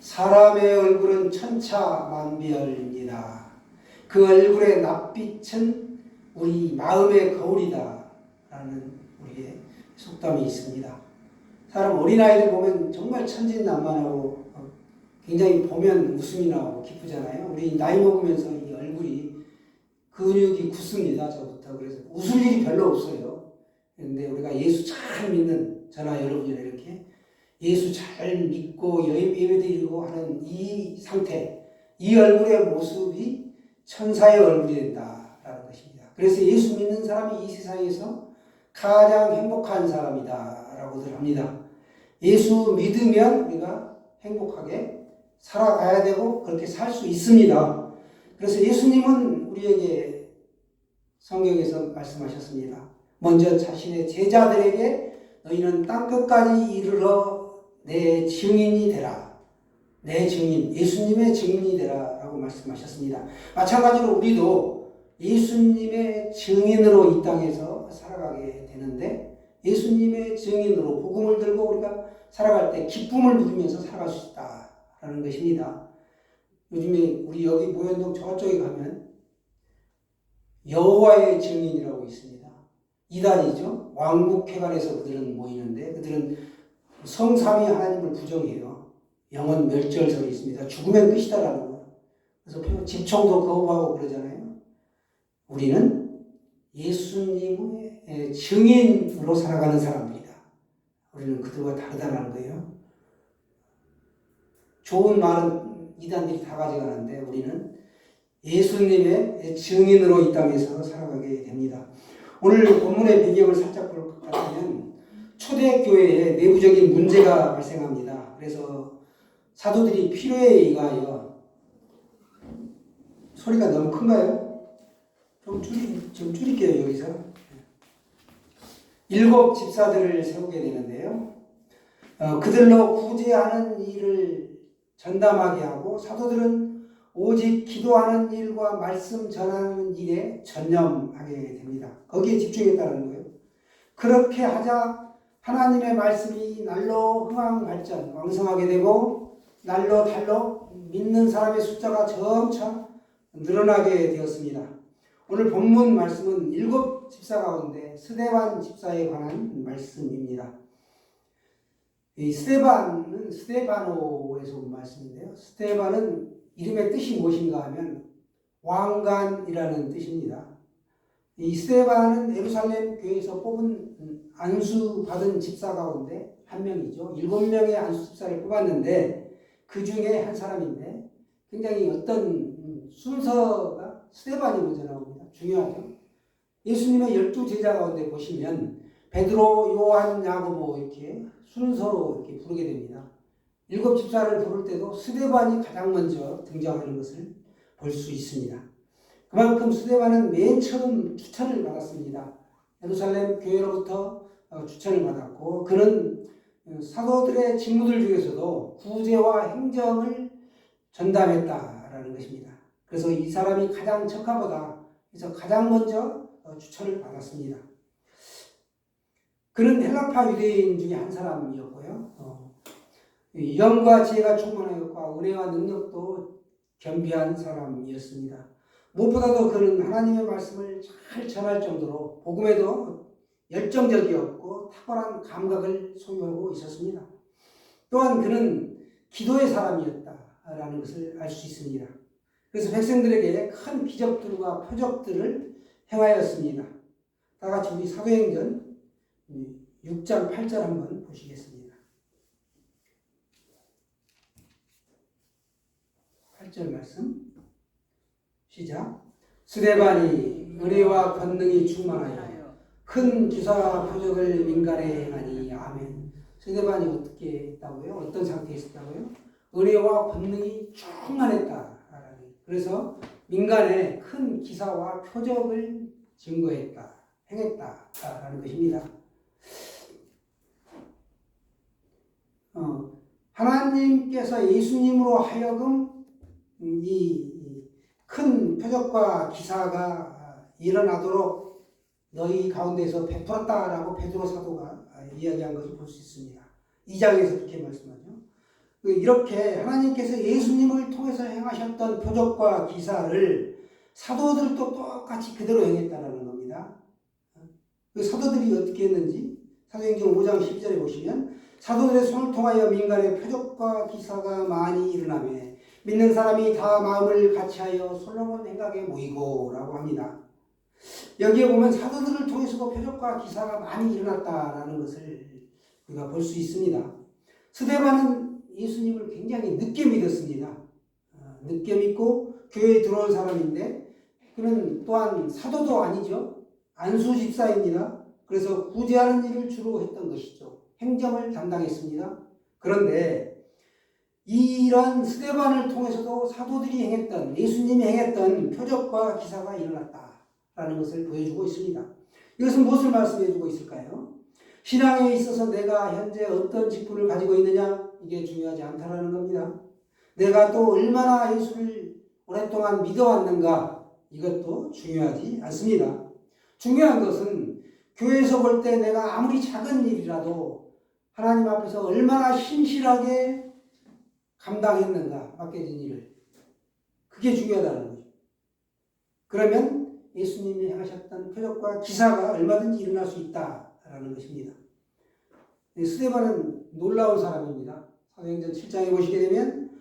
사람의 얼굴은 천차만별입니다. 그 얼굴의 낯빛은 우리 마음의 거울이다 라는 우리의 속담이 있습니다. 사람 어린아이들 보면 정말 천진난만하고 굉장히 보면 웃음이 나오고 기쁘잖아요. 우리 나이 먹으면서 이 얼굴이 근육이 굳습니다. 저부터. 그래서 웃을 일이 별로 없어요. 그런데 우리가 예수 잘 믿는 저나 여러분이나 이렇게 예수 잘 믿고 예배드리고 하는 이 상태, 이 얼굴의 모습이 천사의 얼굴이 된다라는 것입니다. 그래서 예수 믿는 사람이 이 세상에서 가장 행복한 사람이다라고들 합니다. 예수 믿으면 우리가 행복하게 살아가야 되고 그렇게 살 수 있습니다. 그래서 예수님은 우리에게 성경에서 말씀하셨습니다. 먼저 자신의 제자들에게 너희는 땅끝까지 이르러 내 증인이 되라. 내 증인, 예수님의 증인이 되라 라고 말씀하셨습니다. 마찬가지로 우리도 예수님의 증인으로 이 땅에서 살아가게 되는데 예수님의 증인으로 복음을 들고 우리가 살아갈 때 기쁨을 누리면서 살아갈 수 있다라는 것입니다. 요즘에 우리 여기 모현동 저쪽에 가면 여호와의 증인이라고 있습니다. 이단이죠. 왕국회관에서 그들은 모이는데 그들은 성삼위 하나님을 부정해요. 영원 멸절설이 있습니다. 죽으면 끝이다라는 거예요. 그래서 집총도 거부하고 그러잖아요. 우리는 예수님의 증인으로 살아가는 사람들이다. 우리는 그들과 다르다는 거예요. 좋은 말은 이단들이 다 가져가는데 우리는 예수님의 증인으로 이 땅에서 살아가게 됩니다. 오늘 본문의 배경을 살짝 볼 것 같으면 초대교회에 내부적인 문제가 발생합니다. 그래서 사도들이 필요에 의하여 소리가 너무 큰가요? 좀 줄일게요. 여기서 7 집사들을 세우게 되는데요. 그들로 구제하는 일을 전담하게 하고 사도들은 오직 기도하는 일과 말씀 전하는 일에 전념하게 됩니다. 거기에 집중했다는 거예요. 그렇게 하자 하나님의 말씀이 날로 흥황발전, 왕성하게 되고 날로 달로 믿는 사람의 숫자가 점차 늘어나게 되었습니다. 오늘 본문 말씀은 7 집사 가운데 스데반 집사에 관한 말씀입니다. 이 스데반은 스데바노에서 온 말씀인데요. 스데반은 이름의 뜻이 무엇인가 하면 왕관이라는 뜻입니다. 이 스데반은 예루살렘 교회에서 뽑은 안수받은 집사 가운데 한 명이죠. 7명의 안수 집사를 뽑았는데 그 중에 한 사람인데 굉장히 어떤 순서가 스데반이 먼저 나옵니다. 중요하죠. 예수님의 12 제자 가운데 보시면 베드로, 요한, 야고보 이렇게 순서로 이렇게 부르게 됩니다. 7 집사를 부를 때도 스데반이 가장 먼저 등장하는 것을 볼 수 있습니다. 그만큼 스데반은 맨 처음 추천을 받았습니다. 예루살렘 교회로부터 추천을 받았고 그는 사도들의 직무들 중에서도 구제와 행정을 전담했다라는 것입니다. 그래서 이 사람이 가장 적합하다. 그래서 가장 먼저 추천을 받았습니다. 그는 헬라파 유대인 중에 한 사람이었고요. 영과 지혜가 충만하였고 은혜와 능력도 겸비한 사람이었습니다. 무엇보다도 그는 하나님의 말씀을 잘 전할 정도로 복음에도 열정적이었고 탁월한 감각을 소유하고 있었습니다. 또한 그는 기도의 사람이었다라는 것을 알 수 있습니다. 그래서 백성들에게 큰 기적들과 표적들을 행하였습니다. 다 같이 우리 사도행전 6장 8절 한번 보시겠습니다. 8절 말씀 시작. 스데반이 은혜와 권능이 충만하여 큰 기사와 표적을 민간에 행하니 아멘. 스데반이 어떻게 했다고요? 어떤 상태에 있었다고요? 은혜와 권능이 충만했다. 그래서 민간에 큰 기사와 표적을 증거했다, 행했다라는 것입니다. 하나님께서 예수님으로 하여금 이 큰 표적과 기사가 일어나도록 너희 가운데서 베풀었다라고 베드로 사도가 이야기한 것을 볼 수 있습니다. 2장에서 그렇게 말씀하죠. 이렇게 하나님께서 예수님을 통해서 행하셨던 표적과 기사를 사도들도 똑같이 그대로 행했다는 겁니다. 그 사도들이 어떻게 했는지 사도행전 5장 10절에 보시면 사도들의 손을 통하여 민간의 표적과 기사가 많이 일어나매 믿는 사람이 다 마음을 같이하여 솔로몬 행각에 모이고 라고 합니다. 여기에 보면 사도들을 통해서도 표적과 기사가 많이 일어났다라는 것을 우리가 볼 수 있습니다. 스데반은 예수님을 굉장히 늦게 믿었습니다. 늦게 믿고 교회에 들어온 사람인데 그는 또한 사도도 아니죠. 안수 집사입니다. 그래서 구제하는 일을 주로 했던 것이죠. 행정을 담당했습니다. 그런데 이러한 스데반을 통해서도 사도들이 행했던 예수님이 행했던 표적과 기사가 일어났다라는 것을 보여주고 있습니다. 이것은 무엇을 말씀해주고 있을까요? 신앙에 있어서 내가 현재 어떤 직분을 가지고 있느냐 이게 중요하지 않다라는 겁니다. 내가 또 얼마나 예수를 오랫동안 믿어왔는가 이것도 중요하지 않습니다. 중요한 것은 교회에서 볼 때 내가 아무리 작은 일이라도 하나님 앞에서 얼마나 신실하게 감당했는가 맡겨진 일을 그게 중요하다는 거죠. 그러면 예수님이 하셨던 표적과 기사가 얼마든지 일어날 수 있다라는 것입니다. 스데반은 놀라운 사람입니다. 사도행전 7장에 보시게 되면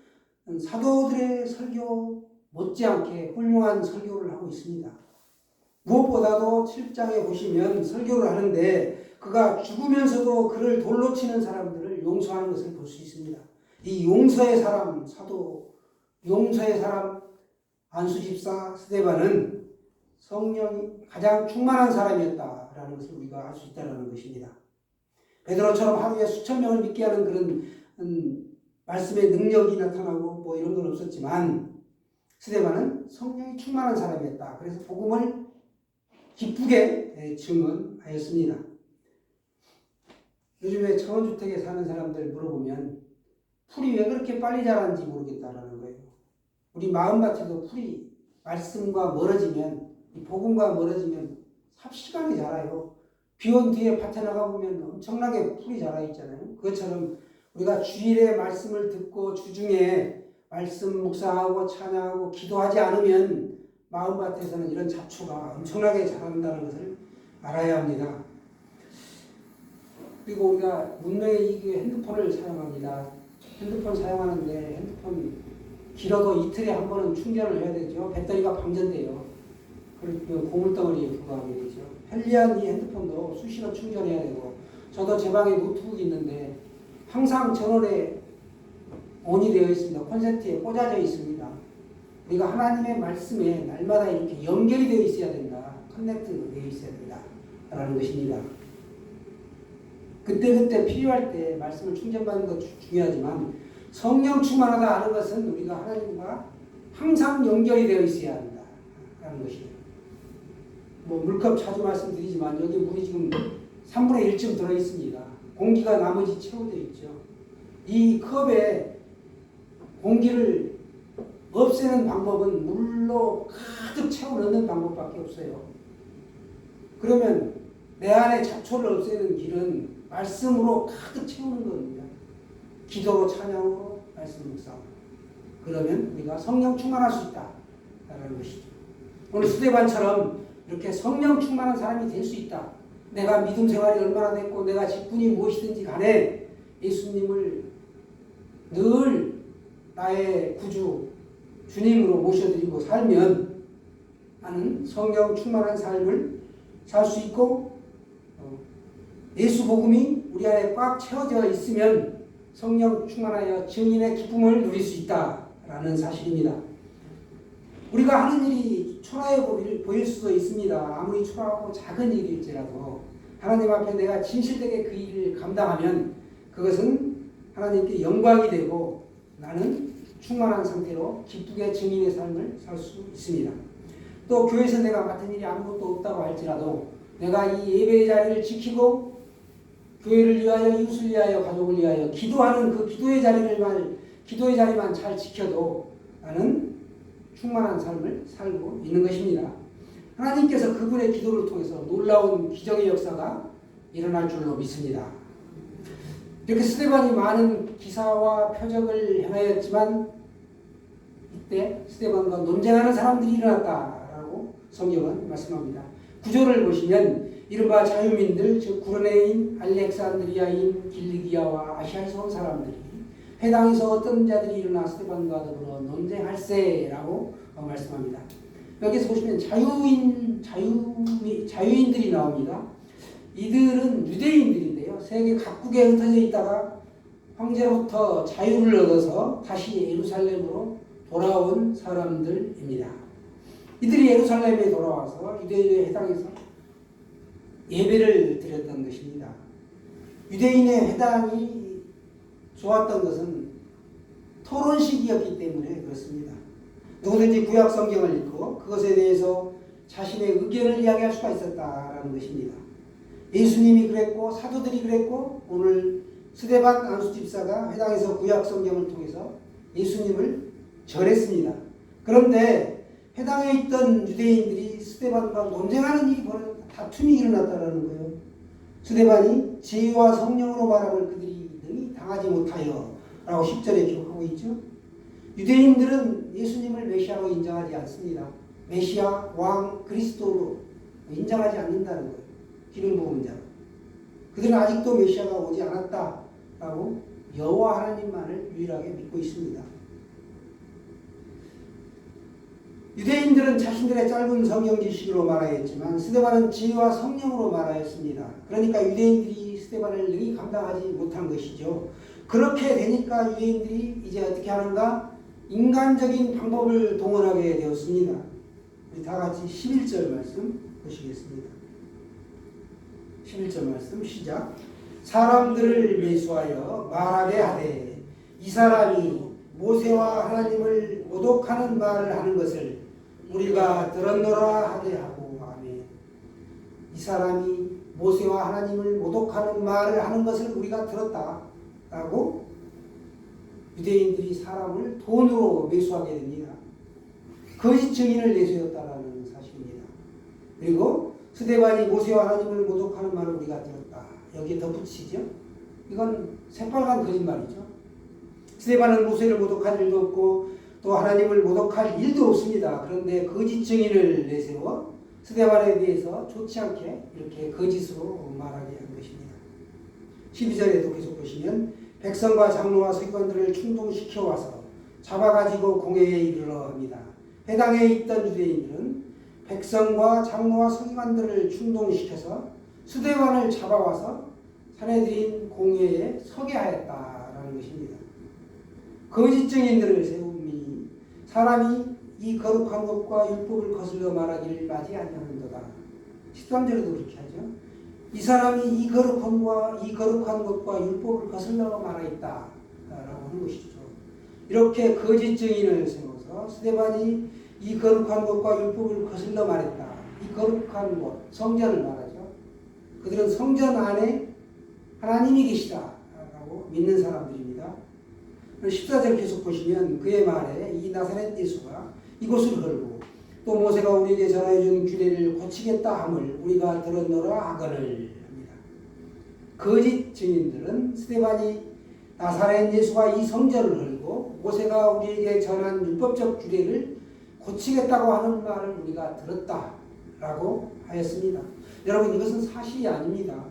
사도들의 설교 못지않게 훌륭한 설교를 하고 있습니다. 무엇보다도 7장에 보시면 설교를 하는데 그가 죽으면서도 그를 돌로 치는 사람들을 용서하는 것을 볼 수 있습니다. 이 용서의 사람 사도, 용서의 사람 안수집사 스데반은 성령이 가장 충만한 사람이었다라는 것을 우리가 알 수 있다는 것입니다. 베드로처럼 하루에 수천 명을 믿게 하는 그런 말씀의 능력이 나타나고 뭐 이런 건 없었지만 스데반은 성령이 충만한 사람이었다. 그래서 복음을 기쁘게 증언하였습니다. 요즘에 청원주택에 사는 사람들 물어보면 풀이 왜 그렇게 빨리 자라는지 모르겠다라는 거예요. 우리 마음밭에도 풀이 말씀과 멀어지면 복음과 멀어지면 삽시간에 자라요. 비 온 뒤에 밭에 나가보면 엄청나게 풀이 자라 있잖아요. 그것처럼 우리가 주일에 말씀을 듣고 주중에 말씀 묵상하고 찬양하고 기도하지 않으면 마음밭에서는 이런 잡초가 엄청나게 자란다는 것을 알아야 합니다. 그리고 우리가 문명의 이기에 핸드폰을 사용합니다. 핸드폰 사용하는데 핸드폰 길어도 이틀에 한 번은 충전을 해야 되죠. 배터리가 방전돼요. 그리고 고물덩어리에 부과하게 되죠. 편리한 이 핸드폰도 수시로 충전해야 되고 저도 제 방에 노트북이 있는데 항상 전원에 온이 되어 있습니다. 콘센트에 꽂아져 있습니다. 우리가 하나님의 말씀에 날마다 이렇게 연결이 되어 있어야 된다. 커넥트 되어 있어야 된다. 라는 것입니다. 그때그때 필요할 때 말씀을 충전받는 것도 중요하지만 성령 충만하다 하는 것은 우리가 하나님과 항상 연결이 되어 있어야 한다. 라는 것이에요. 뭐 물컵 자주 말씀드리지만 여기 물이 지금 3분의 1쯤 들어있습니다. 공기가 나머지 채워져 있죠. 이 컵에 공기를 없애는 방법은 물로 가득 채워 넣는 방법밖에 없어요. 그러면 내 안에 잡초를 없애는 길은 말씀으로 가득 채우는 겁니다. 기도로 찬양으로 말씀 묵상. 그러면 우리가 성령 충만할 수 있다라는 것이죠. 오늘 스데반처럼 이렇게 성령 충만한 사람이 될 수 있다. 내가 믿음 생활이 얼마나 됐고 내가 직분이 무엇이든지 간에 예수님을 늘 나의 구주 주님으로 모셔드리고 살면 나는 성령 충만한 삶을 살 수 있고 예수 복음이 우리 안에 꽉 채워져 있으면 성령 충만하여 증인의 기쁨을 누릴 수 있다라는 사실입니다. 우리가 하는 일이 초라해 보일 수도 있습니다. 아무리 초라하고 작은 일일지라도 하나님 앞에 내가 진실되게 그 일을 감당하면 그것은 하나님께 영광이 되고 나는 충만한 상태로 기쁘게 증인의 삶을 살 수 있습니다. 또 교회에서 내가 맡은 일이 아무것도 없다고 할지라도 내가 이 예배의 자리를 지키고 교회를 위하여 이웃을 위하여 가족을 위하여 기도하는 그 기도의 자리만 잘 지켜도 나는 충만한 삶을 살고 있는 것입니다. 하나님께서 그분의 기도를 통해서 놀라운 기적의 역사가 일어날 줄로 믿습니다. 이렇게 스데반이 많은 기사와 표적을 행하였지만 이때 스데반과 논쟁하는 사람들이 일어났다라고 성경은 말씀합니다. 구조를 보시면 이른바 자유민들, 즉 구레네인, 알렉산드리아인, 길리기아와 아시아에서 온 사람들이 회당에서 어떤 자들이 일어나 스데반과 더불어 논쟁할세라고 말씀합니다. 여기서 보시면 자유인들이 나옵니다. 이들은 유대인들인데요. 세계 각국에 흩어져 있다가 황제로부터 자유를 얻어서 다시 예루살렘으로 돌아온 사람들입니다. 이들이 예루살렘에 돌아와서 유대인의 회당에서 예배를 드렸던 것입니다. 유대인의 회당이 좋았던 것은 토론식이었기 때문에 그렇습니다. 누구든지 구약 성경을 읽고 그것에 대해서 자신의 의견을 이야기할 수가 있었다라는 것입니다. 예수님이 그랬고 사도들이 그랬고 오늘 스데반 안수 집사가 회당에서 구약 성경을 통해서 예수님을 전했습니다. 그런데 회당에 있던 유대인들이 스데반과 논쟁하는 일이 다툼이 일어났다는 거예요. 스데반이 지혜와 성령으로 말함을 그들이 능히 당하지 못하여 라고 10절에 기록하고 있죠. 유대인들은 예수님을 메시아로 인정하지 않습니다. 메시아, 왕, 그리스도로 인정하지 않는다는 거예요. 기름 부은 자. 그들은 아직도 메시아가 오지 않았다라고 여호와 하나님만을 유일하게 믿고 있습니다. 유대인들은 자신들의 짧은 성경 지식으로 말하였지만 스데반은 지혜와 성령으로 말하였습니다. 그러니까 유대인들이 스데반을 능히 감당하지 못한 것이죠. 그렇게 되니까 유대인들이 이제 어떻게 하는가? 인간적인 방법을 동원하게 되었습니다. 우리 다 같이 11절 말씀 보시겠습니다. 11절 말씀 시작. 사람들을 매수하여 말하게 하되 이 사람이 모세와 하나님을 모독하는 말을 하는 것을 우리가 들었노라 하게 하고. 아멘. 이 사람이 모세와 하나님을 모독하는 말을 하는 것을 우리가 들었다라고 유대인들이 사람을 돈으로 매수하게 됩니다. 거짓 증인을 내세웠다라는 사실입니다. 그리고 스데반이 모세와 하나님을 모독하는 말을 우리가 들었다. 여기에 덧붙이죠. 이건 새빨간 거짓말이죠. 스데반은 모세를 모독할 일도 없고 또 하나님을 모독할 일도 없습니다. 그런데 거짓 증인을 내세워 스데반에 대해서 좋지 않게 이렇게 거짓으로 말하게 한 것입니다. 12절에도 계속 보시면 백성과 장로와 서기관들을 충동시켜 와서 잡아가지고 공회에 이르러 합니다. 회당에 있던 유대인들은 백성과 장로와 서기관들을 충동시켜서 스데반을 잡아와서 사내들인 공회에 서게 하였다라는 것입니다. 거짓 증인들을 세우니 사람이 이 거룩한 것과 율법을 거슬러 말하기를 맞이 아니하는도다. 13절에도 그렇게 하죠. 이 사람이 이 거룩한 것과 율법을 거슬러 말하였다 라고 하는 것이죠. 이렇게 거짓 증인을 세워서 스데반이 이 거룩한 것과 율법을 거슬러 말했다. 이 거룩한 것, 성전을 말하죠. 그들은 성전 안에 하나님이 계시다라고 믿는 사람들입니다. 14절 계속 보시면 그의 말에 이 나사렛 예수가 이곳을 걸고 또 모세가 우리에게 전하여 준 규례를 고치겠다 함을 우리가 들었노라 하거늘 합니다. 거짓 증인들은 스데반이 나사렛 예수가 이 성전을 걸고 모세가 우리에게 전한 율법적 규례를 고치겠다고 하는 말을 우리가 들었다라고 하였습니다. 여러분 이것은 사실이 아닙니다.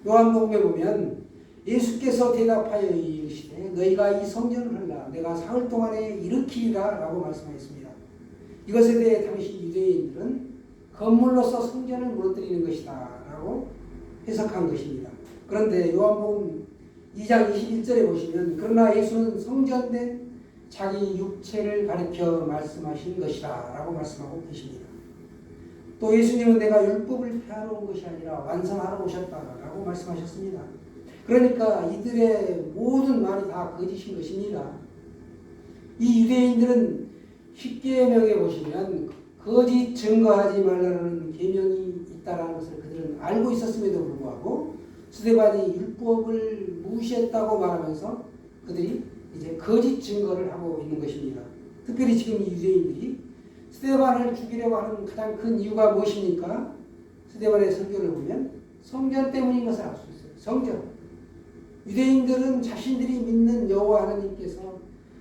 요한복음에 보면 예수께서 대답하여 이르시되 너희가 이 성전을 헐라 내가 사흘 동안에 일으키리라 라고 말씀하였습니다. 이것에 대해 당시 유대인들은 건물로서 성전을 무너뜨리는 것이다 라고 해석한 것입니다. 그런데 요한복음 2장 21절에 보시면 그러나 예수는 성전된 자기 육체를 가리켜 말씀하신 것이다 라고 말씀하고 계십니다. 또 예수님은 내가 율법을 폐하러 온 것이 아니라 완성하러 오셨다 라고 말씀하셨습니다. 그러니까 이들의 모든 말이 다 거짓인 것입니다. 이 유대인들은 십계명에 보시면 거짓 증거하지 말라는 계명이 있다는 것을 그들은 알고 있었음에도 불구하고 스데반이 율법을 무시했다고 말하면서 그들이 이제 거짓 증거를 하고 있는 것입니다. 특별히 지금 이 유대인들이 스데반을 죽이려고 하는 가장 큰 이유가 무엇입니까? 스데반의 설교를 보면 성전 때문인 것을 알 수 있어요. 성전. 유대인들은 자신들이 믿는 여호와 하나님께서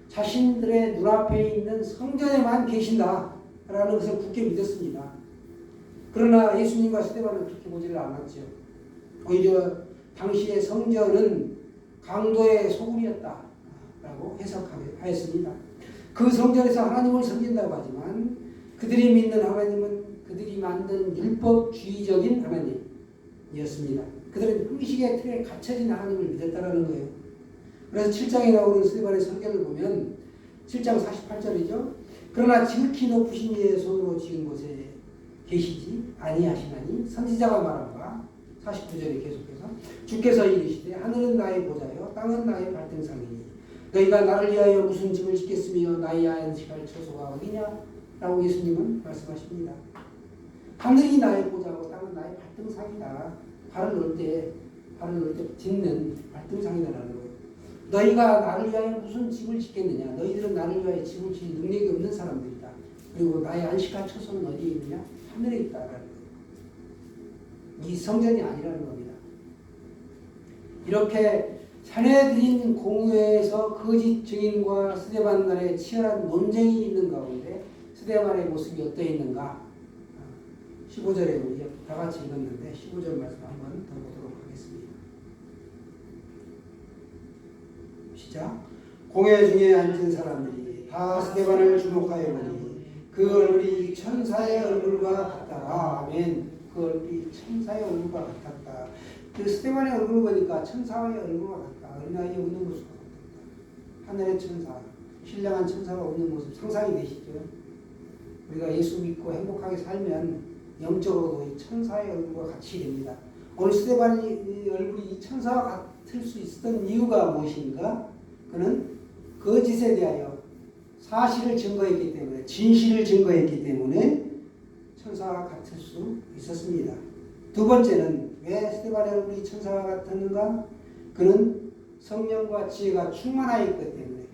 자신들의 눈앞에 있는 성전에만 계신다라는 것을 굳게 믿었습니다. 그러나 예수님과 스데반은 그렇게 보지를 않았죠. 오히려 당시의 성전은 강도의 소굴이었다라고 해석하였습니다. 그 성전에서 하나님을 섬긴다고 하지만 그들이 믿는 하나님은 그들이 만든 율법주의적인 하나님이었습니다. 그들은 형식의 틀에 갇혀진 하나님을 믿었다는 거예요. 그래서 7장에 나오는 스데반의 설교를 보면 7장 48절이죠. 그러나 지극히 높으신 이의 손으로 지은 곳에 계시지 아니하시나니 선지자가 말한 바 49절에 계속해서 주께서 이르시되 하늘은 나의 보좌요 땅은 나의 발등상이니 너희가 나를 위하여 무슨 집을 짓겠으며 나의 안식할 처소가 어디냐? 라고 예수님은 말씀하십니다. 하늘이 나의 보좌고 땅은 나의 발등상이다. 발을 놓을 때 딛는 발등상이다라는 거예요. 너희가 나를 위하여 무슨 집을 짓겠느냐? 너희들은 나를 위하여 집을 지을 능력이 없는 사람들이다. 그리고 나의 안식할 처소는 어디에 있느냐? 하늘에 있다라는 거예요. 이 성전이 아니라는 겁니다. 이렇게 사내들인 공회에서 거짓 증인과 스데반 간의 치열한 논쟁이 있는 가운데 스데반의 모습이 어떠했는가? 15절에 우리 다 같이 읽었는데 15절 말씀 한번 더 보도록 하겠습니다. 시작. 공회 중에 앉은 사람들이 다 스데반을 주목하여 보니 그 얼굴이 천사의 얼굴과 같더라. 아멘. 그 얼굴이 천사의 얼굴과 같았다. 그 스데반의 얼굴을 보니까 천사의 얼굴과 같다. 어린아이의 웃는 모습과 같았다. 하늘의 천사, 신령한 천사가 웃는 모습 상상이 되시죠? 우리가 예수 믿고 행복하게 살면 영적으로도 이 천사의 얼굴과 같이 됩니다. 오늘 스데반의 얼굴이 이 천사와 같을 수 있었던 이유가 무엇인가? 그는 거짓에 대하여 사실을 증거했기 때문에, 진실을 증거했기 때문에 천사와 같을 수 있었습니다. 두 번째는 왜 스데반의 얼굴이 천사와 같았는가? 그는 성령과 지혜가 충만하였기 때문에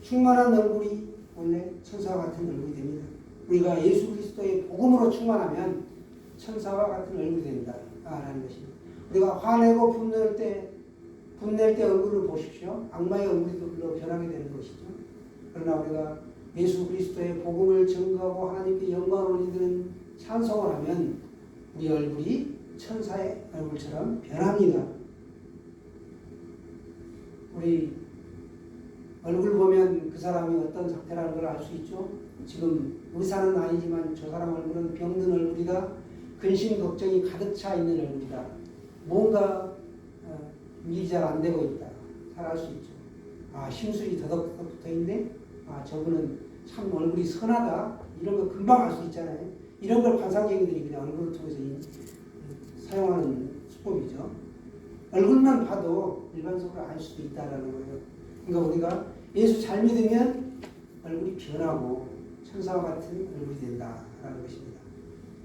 충만한 얼굴이 원래 천사와 같은 얼굴이 됩니다. 우리가 예수 그리스도의 복음으로 충만하면 천사와 같은 얼굴이 된다라는 것입니다. 우리가 화내고 분낼 때 얼굴을 보십시오. 악마의 얼굴로 변하게 되는 것이죠. 그러나 우리가 예수 그리스도의 복음을 증거하고 하나님께 영광을 올리는 찬송을 하면 우리 얼굴이 천사의 얼굴처럼 변합니다. 우리 얼굴 보면 그 사람이 어떤 상태라는 걸 알 수 있죠. 지금 의사는 아니지만 저 사람 얼굴은 병든 얼굴이다. 근심 걱정이 가득 차 있는 얼굴이다. 뭔가 일이 잘 안 되고 있다. 잘 알 수 있죠. 아, 심술이 더덕더덕 붙어있네. 아, 저분은 참 얼굴이 선하다. 이런 거 금방 알 수 있잖아요. 이런 걸 관상쟁이들이 그냥 얼굴을 통해서 사용하는 수법이죠. 얼굴만 봐도 일반적으로 알 수도 있다라는 거예요. 그러니까 우리가 예수 잘 믿으면 얼굴이 변하고 천사와 같은 얼굴이 된다라는 것입니다.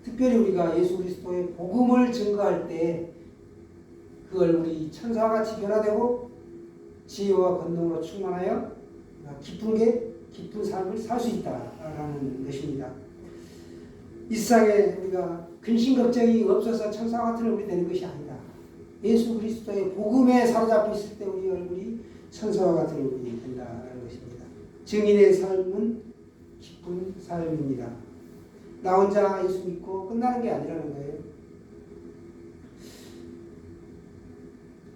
특별히 우리가 예수 그리스도의 복음을 증거할 때 그 얼굴이 천사와 같이 변화되고 지혜와 권능으로 충만하여 기쁜 삶을 살 수 있다라는 것입니다. 이 세상에 우리가 근심 걱정이 없어서 천사와 같은 얼굴이 되는 것이 아니다. 예수 그리스도의 복음에 사로잡혀 있을 때 우리 얼굴이 천사와 같은 얼굴이 된다는 것입니다. 증인의 삶은 기쁜 삶입니다. 나 혼자 예수 믿고 끝나는 게 아니라는 거예요.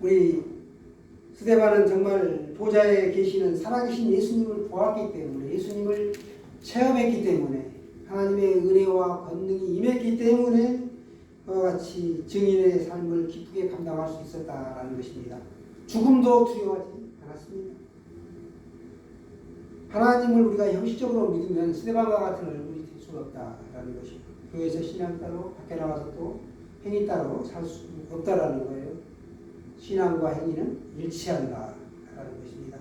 우리 스데반은 정말 보좌에 계시는 살아계신 예수님을 보았기 때문에, 예수님을 체험했기 때문에, 하나님의 은혜와 권능이 임했기 때문에 그와 같이 증인의 삶을 기쁘게 감당할 수 있었다라는 것입니다. 죽음도 두려워하지 않았습니다. 하나님을 우리가 형식적으로 믿으면 스데반과 같은 얼굴이 될 수가 없다라는 것입니다. 교회에서 신앙 따로 밖에 나가서 또 행위 따로 살 수 없다라는 거예요. 신앙과 행위는 일치한다라는 것입니다.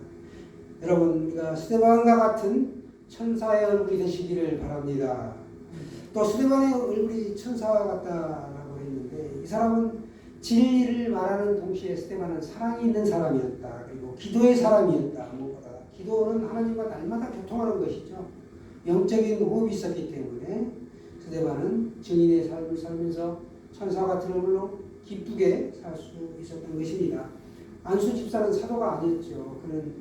여러분, 우리가 스데반과 같은 천사의 얼굴이 되시기를 바랍니다. 또 스데반의 얼굴이 천사와 같다라고 했는데 이 사람은 진리를 말하는 동시에 스데반은 사랑이 있는 사람이었다. 그리고 기도의 사람이었다. 무엇보다 기도는 하나님과 날마다 교통하는 것이죠. 영적인 호흡이 있었기 때문에 스데반은 증인의 삶을 살면서 천사 같은 얼굴로 기쁘게 살 수 있었던 것입니다. 안수 집사는 사도가 아니었죠. 그는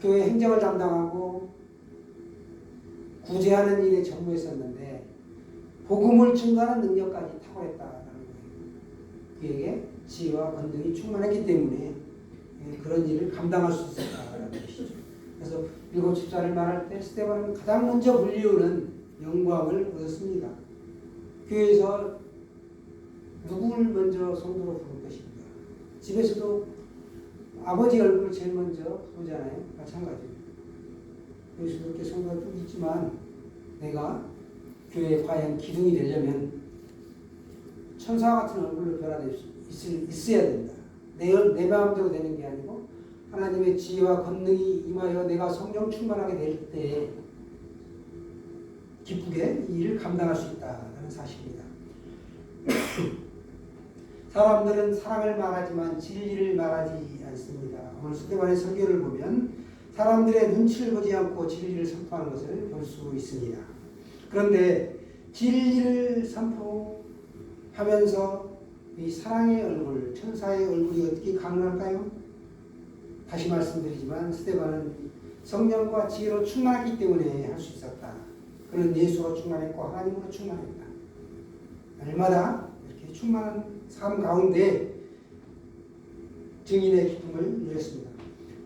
교회 행정을 담당하고 구제하는 일에 전무했었는데 복음을 증거하는 능력까지 탁월했다라는 거예요. 그에게 지혜와 권능이 충만했기 때문에 그런 일을 감당할 수 있었다라는 것이죠. 그래서 일곱 집사를 말할 때 스데반은 가장 먼저 불리우는 영광을 얻었습니다. 교회에서 누구를 먼저 성도로 부를 것인가? 집에서도 아버지 얼굴을 제일 먼저 보잖아요. 마찬가지입니다. 교회에서도 이렇게 성도가 쭉 있지만 내가 교회에 과연 기둥이 되려면 천사 같은 얼굴로 변화될 수 있어야 된다. 내 마음대로 되는 게 아니고 하나님의 지혜와 권능이 임하여 내가 성령 충만하게 될 때 기쁘게 이 일을 감당할 수 있다는 사실입니다. 사람들은 사랑을 말하지만 진리를 말하지 않습니다. 오늘 스데반의 설교를 보면 사람들의 눈치를 보지 않고 진리를 선포하는 것을 볼 수 있습니다. 그런데 진리를 선포하면서 이 사랑의 얼굴, 천사의 얼굴이 어떻게 가능할까요? 다시 말씀드리지만 스데반은 성령과 지혜로 충만했기 때문에 할 수 있었다. 그는 예수로 충만했고 하나님으로 충만했다. 날마다 이렇게 충만한 삶 가운데 증인의 기쁨을 누렸습니다.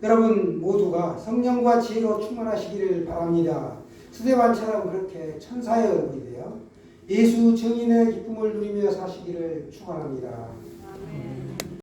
여러분 모두가 성령과 지혜로 충만하시기를 바랍니다. 스데반처럼 그렇게 천사의 얼굴이 되어 예수 증인의 기쁨을 누리며 사시기를 축원합니다.